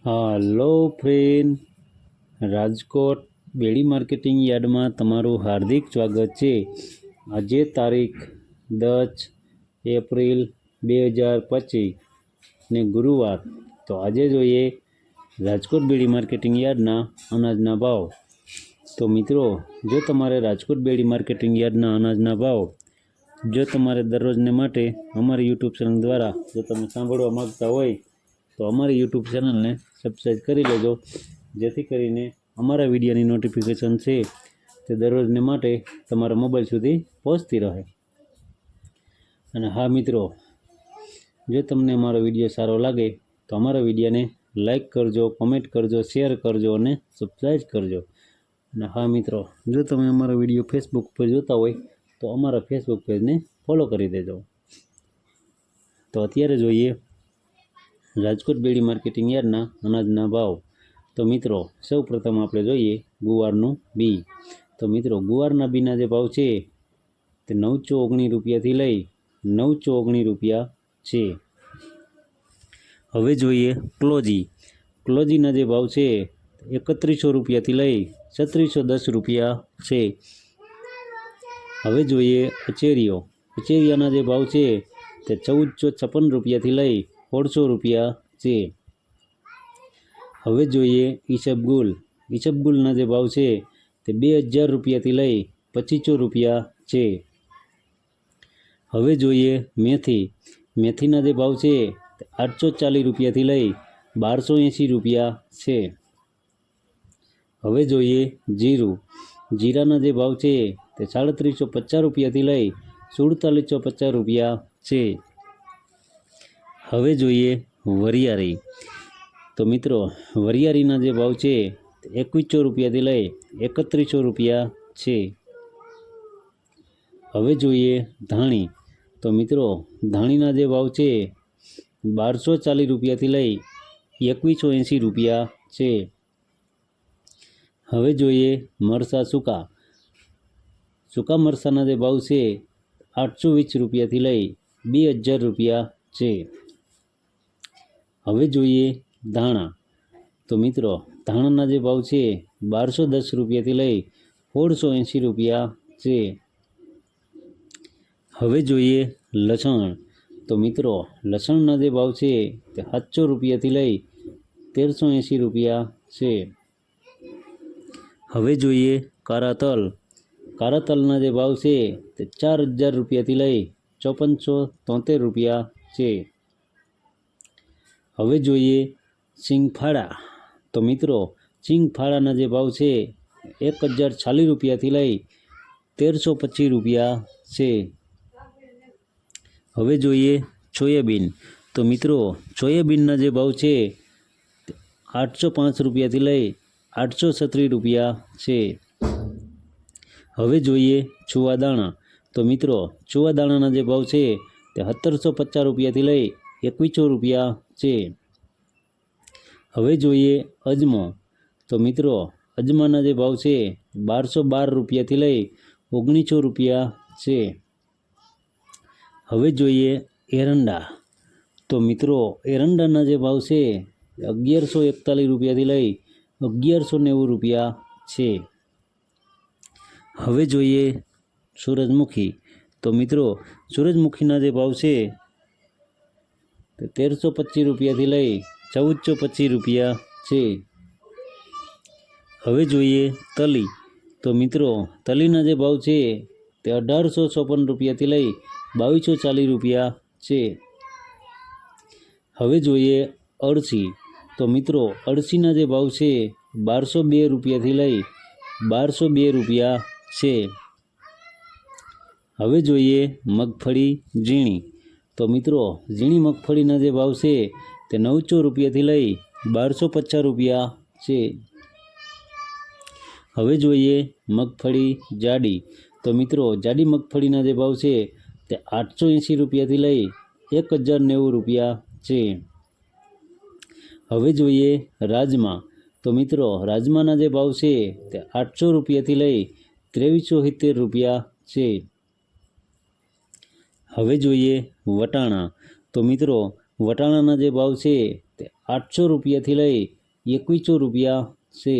હાલો friend, Rajkot બેડી marketing યાર્ડમાં તમારું હાર્દિક સ્વાગત છે। આજે તારીખ 10 એપ્રિલ 2025 ને ગુરુવાર। તો આજે જોઈએ રાજકોટ બેડી માર્કેટિંગ યાર્ડના અનાજના ભાવ। તો મિત્રો, જો તમારે રાજકોટ બેડી માર્કેટિંગ યાર્ડના અનાજના ભાવ જો તમારે દરરોજને માટે અમારી યુટ્યુબ ચેનલ દ્વારા જો તમે સાંભળવા માગતા હોય તો અમારી યુટ્યુબ ચેનલને સબસ્ક્રાઈબ કરી લેજો, જેથી કરીને અમારા વિડીયોની નોટિફિકેશન છે તે દરરોજને માટે તમારા મોબાઈલ સુધી પહોંચતી રહે। અને હા મિત્રો, જો તમને અમારો વિડીયો સારો લાગે તો અમારા વિડીયોને લાઈક કરજો, કોમેન્ટ કરજો, શેર કરજો અને સબસ્ક્રાઈબ કરજો। અને હા મિત્રો, જો તમે અમારો વિડીયો ફેસબુક પર જોતા હોય તો અમારા ફેસબુક પેજને ફોલો કરી દેજો। તો અત્યારે જોઈએ રાજકોટ બેડી માર્કેટિંગ યાર્ડના અનાજના ભાવ। તો મિત્રો, સૌ પ્રથમ આપણે જોઈએ ગુવારનું બી। તો મિત્રો, ગુવારના બીના જે ભાવ છે તે 919 રૂપિયાથી લઈ 919 રૂપિયા છે। હવે જોઈએ ક્લોજીના જે ભાવ છે 3100 રૂપિયાથી લઈ 3610 રૂપિયા છે। હવે જોઈએ અચેરિયાના જે ભાવ છે તે 1456 રૂપિયાથી લઈ 1600 રૂપિયા છે। હવે જોઈએ ઈસબગુલના જે ભાવ છે તે 2000 રૂપિયાથી લઈ 2500 રૂપિયા છે। હવે જોઈએ મેથીના જે ભાવ છે તે 840 રૂપિયાથી લઈ 1280 રૂપિયા છે। હવે જોઈએ જીરાના જે ભાવ છે તે 3750 રૂપિયાથી લઈ 4750 રૂપિયા છે। હવે જોઈએ વરિયાળી। તો મિત્રો, વરિયાળીના જે ભાવ છે તે 2100 રૂપિયાથી લઈ 3100 રૂપિયા છે। હવે જોઈએ ધાણી। તો મિત્રો, ધાણીના જે ભાવ છે 1240 રૂપિયાથી લઈ 2180 રૂપિયા છે। હવે જોઈએ મરચાં સૂકા મરચાંના જે ભાવ છે 820 રૂપિયાથી લઈ 2000 રૂપિયા છે। હવે જોઈએ ધાણા। તો મિત્રો, ધાણાના જે ભાવ છે 1210 રૂપિયાથી લઈ 1680 રૂપિયા છે। હવે જોઈએ લસણ। તો મિત્રો, લસણના જે ભાવ છે તે 700 રૂપિયાથી લઈ 1380 રૂપિયા છે। હવે જોઈએ કાળા તલના જે ભાવ છે તે 4000 રૂપિયાથી લઈ 5473 રૂપિયા છે। હવે જોઈએ સિંગફાળા। તો મિત્રો, સિંગફાળાના જે ભાવ છે 1040 રૂપિયાથી લઈ 1325 રૂપિયા છે। હવે જોઈએ સોયાબીન। તો મિત્રો, સોયાબીનના જે ભાવ છે 805 રૂપિયાથી લઈ 836 રૂપિયા છે। હવે જોઈએ ચુવાદાણા। તો મિત્રો, ચુવાદાણાના જે ભાવ છે તે 1750 રૂપિયાથી લઈ 2100 રૂપિયા છે। હવે જોઈએ અજમો। તો મિત્રો, અજમાના જે ભાવ છે 1212 રૂપિયાથી લઈ 1900 રૂપિયા છે। હવે જોઈએ એરંડા। તો મિત્રો, એરંડાના જે ભાવ છે 1141 રૂપિયાથી લઈ 1190 રૂપિયા છે। હવે જોઈએ સૂરજમુખી। તો મિત્રો, સૂરજમુખીના જે ભાવ છે તે 1325 રૂપિયાથી લઈ 1425 રૂપિયા છે। હવે જોઈએ તલી। તો મિત્રો, તલીના જે ભાવ છે તે 1856 રૂપિયાથી લઈ 2240 રૂપિયા છે। હવે જોઈએ અળસી। તો મિત્રો, અળસીના જે ભાવ છે 1202 રૂપિયાથી લઈ 1202 રૂપિયા છે। હવે જોઈએ મગફળી ઝીણી। તો મિત્રો, ઝીણી મગફળીના જે ભાવ છે તે 900 રૂપિયાથી લઈ 1250 રૂપિયા છે। હવે જોઈએ મગફળી જાડી। તો મિત્રો, જાડી મગફળીના જે ભાવ છે તે 880 રૂપિયાથી લઈ 1090 રૂપિયા છે। હવે જોઈએ રાજમા। તો મિત્રો, રાજમાના જે ભાવ છે તે 800 રૂપિયાથી લઈ 2370 રૂપિયા છે। હવે જોઈએ વટાણા। તો મિત્રો, વટાણાના જે ભાવ છે તે 800 રૂપિયાથી લઈ ₹2100 છે।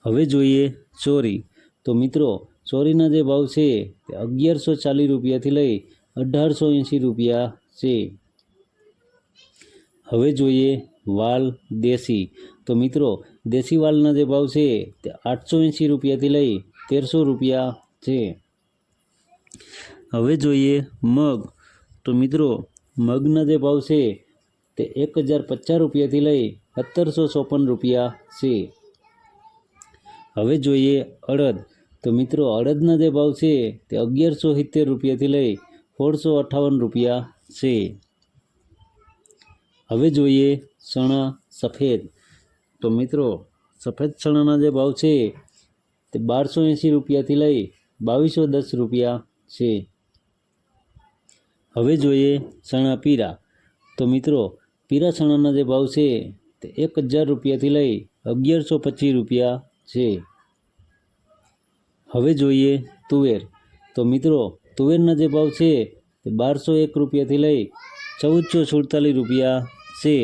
હવે જોઈએ ચોરી। તો મિત્રો ચોરીના જે ભાવ છે તે ₹1140 થી લઈ ₹1880 છે। હવે જોઈએ વાલ દેશી। તો મિત્રો દેશી વાલના જે ભાવ છે તે ₹880 થી લઈ ₹1300 છે। હવે જોઈએ મગ। તો મિત્રો મગના જે ભાવ છે તે ₹1050 થી લઈ ₹1754 છે। હવે જોઈએ અડદ। તો મિત્રો અડદના જે ભાવ છે તે ₹1170 થી લઈ ₹1658 છે। હવે જોઈએ ચણા સફેદ। તો મિત્રો સફેદ ચણાના જે ભાવ છે તે ₹1280 થી લઈ ₹2210 છે। હવે જોઈએ ચણા પીરા। તો મિત્રો પીરા ચણાના જે ભાવ છે તે ₹1000 થી લઈ ₹1125 છે। હવે જોઈએ તુવેર। તો મિત્રો તુવેરના જે ભાવ છે તે ₹1201 થી લઈ ₹1447 છે।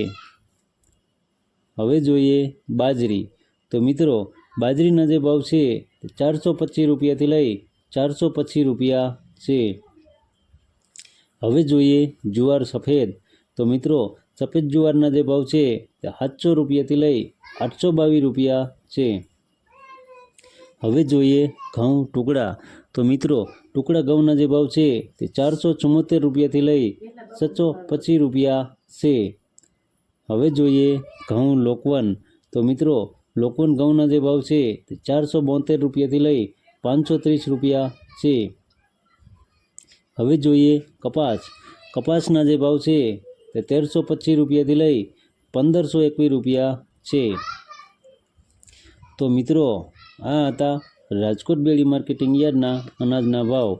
હવે જોઈએ બાજરી। તો મિત્રો બાજરીના જે ભાવ છે તે ₹425 થી લઈ ₹425 છે। હવે જોઈએ જુવાર સફેદ। તો મિત્રો સફેદ જુવારના જે ભાવ છે તે ₹700 થી લઈ ₹822 છે। હવે જોઈએ ઘઉં ટુકડા। તો મિત્રો ટુકડા ઘઉંના જે ભાવ છે તે ₹474 થી લઈ ₹625 છે। હવે જોઈએ ઘઉં લોકવન। તો મિત્રો લોકવન ઘઉંના જે ભાવ છે તે ₹472 થી લઈ ₹530 છે। હવે જોઈએ કપાસ। કપાસના જે ભાવ છે તે ₹1325 થી લઈ ₹1521 છે। તો મિત્રો આ હતા રાજકોટ બેડી માર્કેટિંગ યાર્ડના અનાજના ભાવ।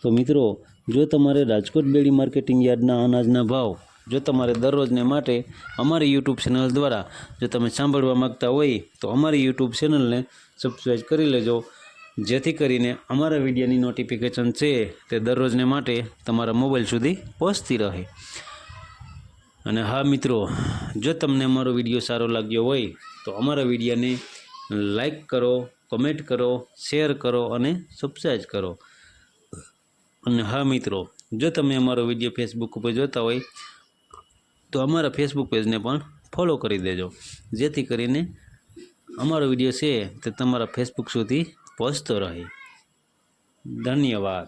તો મિત્રો જો તમારે રાજકોટ બેડી માર્કેટિંગ યાર્ડના અનાજના ભાવ જો તમારે દરરોજને માટે અમારી યુટ્યુબ ચેનલ દ્વારા જો તમે સાંભળવા માગતા હોય તો અમારી યુટ્યુબ ચેનલને સબસ્ક્રાઈબ કરી લેજો, જેથી કરીને અમારા વિડીયોની નોટિફિકેશન છે તે દરરોજને માટે તમારા મોબાઈલ સુધી પહોંચતી રહે। અને હા મિત્રો, જો તમને અમારો વિડીયો સારો લાગ્યો હોય તો અમારા વિડીયોને લાઈક કરો, કમેન્ટ કરો, શેર કરો અને સબસ્ક્રાઈબ કરો। અને હા મિત્રો, જો તમે અમારો વિડીયો ફેસબુક ઉપર જોતા હોય તો અમારા ફેસબુક પેજને પણ ફોલો કરી દેજો, જેથી કરીને અમારો વિડીયો છે તે તમારા ફેસબુક સુધી પહોંચતો રહે। ધન્યવાદ।